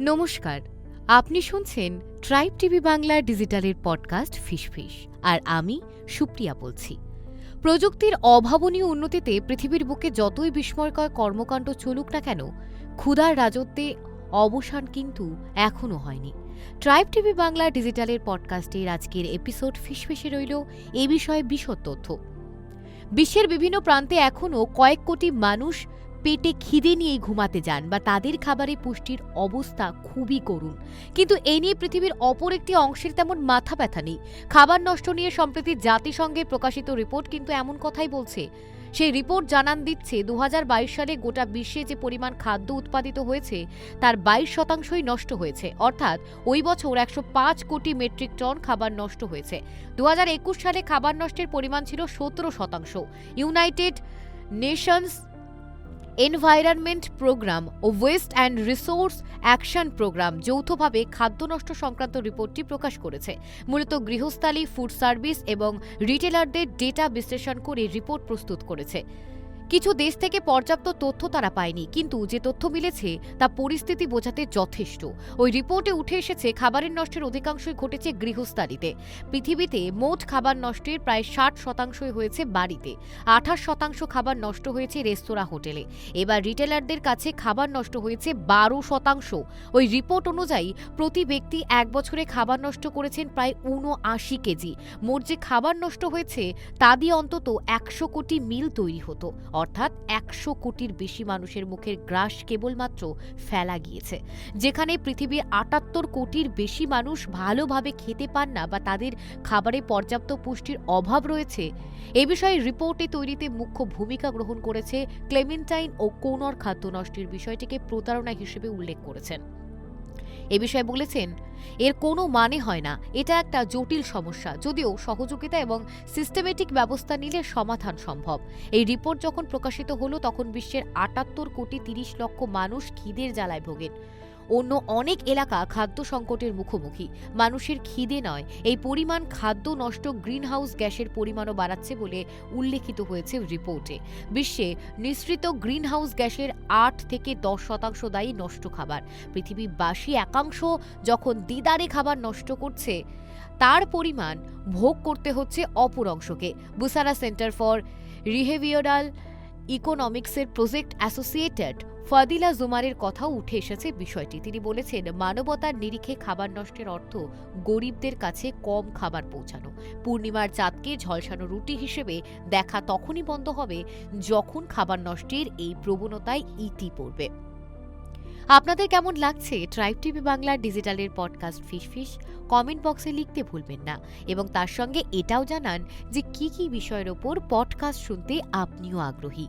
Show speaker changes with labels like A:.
A: নমস্কার, আপনি শুনছেন ট্রাইব টিভি বাংলার ডিজিটালের পডকাস্ট ফিসফিস, আর আমি সুপ্রিয়া বলছি। প্রযুক্তির অভাবনীয় উন্নতিতে পৃথিবীর বুকে যতই বিস্ময়কর কর্মকাণ্ড চলুক না কেন, ক্ষুধার রাজত্বে অবসান কিন্তু এখনও হয়নি। ট্রাইব টিভি বাংলা ডিজিটালের পডকাস্টের আজকের এপিসোড ফিসফিসে রইল এ বিষয়ে বিশদ তথ্য। বিশ্বের বিভিন্ন প্রান্তে এখনও কয়েক কোটি মানুষ পেটে খিদে নিয়েই ঘুমাতে যান বা তাদের খাবারে পুষ্টির অবস্থা খুবই করুণ। কিন্তু এ নিয়ে পৃথিবীর অপর একটি অংশের তেমন মাথা ব্যথা নেই। খাবার নষ্ট নিয়ে সম্প্রতি জাতিসংঘে প্রকাশিত রিপোর্ট কিন্তু এমন কথাই বলছে। সেই রিপোর্ট জানান দিচ্ছে 2022 সালে গোটা বিশ্বে যে পরিমাণ খাদ্য উৎপাদিত হয়েছে তার 22% নষ্ট হয়েছে। অর্থাৎ ওই বছর 105 কোটি মেট্রিক টন খাবার নষ্ট হয়েছে। 2021 সালে খাবার নষ্টের পরিমাণ ছিল 17%। ইউনাইটেড নেশনস এনভায়রনমেন্ট প্রোগ্রাম ও waste and resource action programme যৌথভাবে খাদ্য নষ্ট সংক্রান্ত রিপোর্টটি প্রকাশ করেছে। মূলত গৃহস্থালী, ফুড সার্ভিস এবং রিটেলারদের ডেটা বিশ্লেষণ করে রিপোর্ট প্রস্তুত করেছে। কিছু দেশ থেকে পর্যাপ্ত তথ্য তারা পায়নি, কিন্তু যে তথ্য মিলেছে তা পরিস্থিতি বোঝাতে যথেষ্ট। ওই রিপোর্টে উঠে এসেছে খাবারের নষ্টের অধিকাংশই ঘটেছে গৃহস্থালিতে। পৃথিবীতে মোট খাবার নষ্টের প্রায় 60% হয়েছে বাড়িতে, 28% খাবার নষ্ট হয়েছে রেস্তোরাঁ, হোটেলে। এবার রিটেলারদের কাছে খাবার নষ্ট হয়েছে 12%। ওই রিপোর্ট অনুযায়ী প্রতি ব্যক্তি এক বছরে খাবার নষ্ট করেছেন প্রায় 79 কেজি। মোট যে খাবার নষ্ট হয়েছে তা দিয়ে অন্তত 100 কোটি মিল তৈরি হতো। অর্থাৎ 100 কোটির বেশি মানুষের মুখের গ্রাস কেবলমাত্র ফেলা গিয়েছে। যেখানে পৃথিবীর 78 কোটির বেশি মানুষ ভালোভাবে খেতে পান না বা তাদের খাবারে পর্যাপ্ত পুষ্টির অভাব রয়েছে। এ বিষয়ে রিপোর্টে তৈরিতে মুখ্য ভূমিকা গ্রহণ করেছে ক্লেমেন্টাইন ও কোনর খাদ্য নষ্টের বিষয়টিকে প্রতারণা হিসেবে উল্লেখ করেছেন। এ বিষয়ে বলেছেন, এর কোনো মানে হয় না, এটা একটা জটিল সমস্যা, যদিও সহযোগিতা এবং সিস্টেমেটিক ব্যবস্থা নিলে সমাধান সম্ভব। এই রিপোর্ট যখন প্রকাশিত হলো তখন বিশ্বের 78 কোটি 30 লক্ষ মানুষ খিদের জ্বালায় ভোগেন। অন্য অনেক এলাকা খাদ্য সংকটের মুখোমুখি। মানুষের খিদে নয়, এই পরিমাণ খাদ্য নষ্ট গ্রিনহাউস গ্যাসের পরিমাণও বাড়াচ্ছে বলে উল্লেখিত হয়েছে রিপোর্টে। বিশ্বে নিঃসৃত গ্রিনহাউস গ্যাসের 8 থেকে 10% দায়ী নষ্ট খাবার। পৃথিবীবাসী একাংশ যখন দিদারে খাবার নষ্ট করছে, তার পরিমাণ ভোগ করতে হচ্ছে অপর অংশকে। বুসারা সেন্টার ফর বিহেভিয়রাল ইকোনমিক্সের প্রজেক্ট অ্যাসোসিয়েটেড ফাদিলা জুমারের কথাও উঠে এসেছে বিষয়টি। তিনি বলেছেন, মানবতার নিরিখে খাবার নষ্টের অর্থ গরিবদের কাছে কম খাবার পৌঁছানো। পূর্ণিমার চাঁদকে ঝলসানো রুটি হিসেবে দেখা তখনই বন্ধ হবে যখন খাবার নষ্টের এই প্রবণতায় ইতি পড়বে। আপনাদের কেমন লাগছে ট্রাইব টিভি বাংলার ডিজিটালের পডকাস্ট ফিসফিস? কমেন্ট বক্সে লিখতে ভুলবেন না এবং তার সঙ্গে এটাও জানান যে কি কি বিষয়ের ওপর পডকাস্ট শুনতে আপনিও আগ্রহী।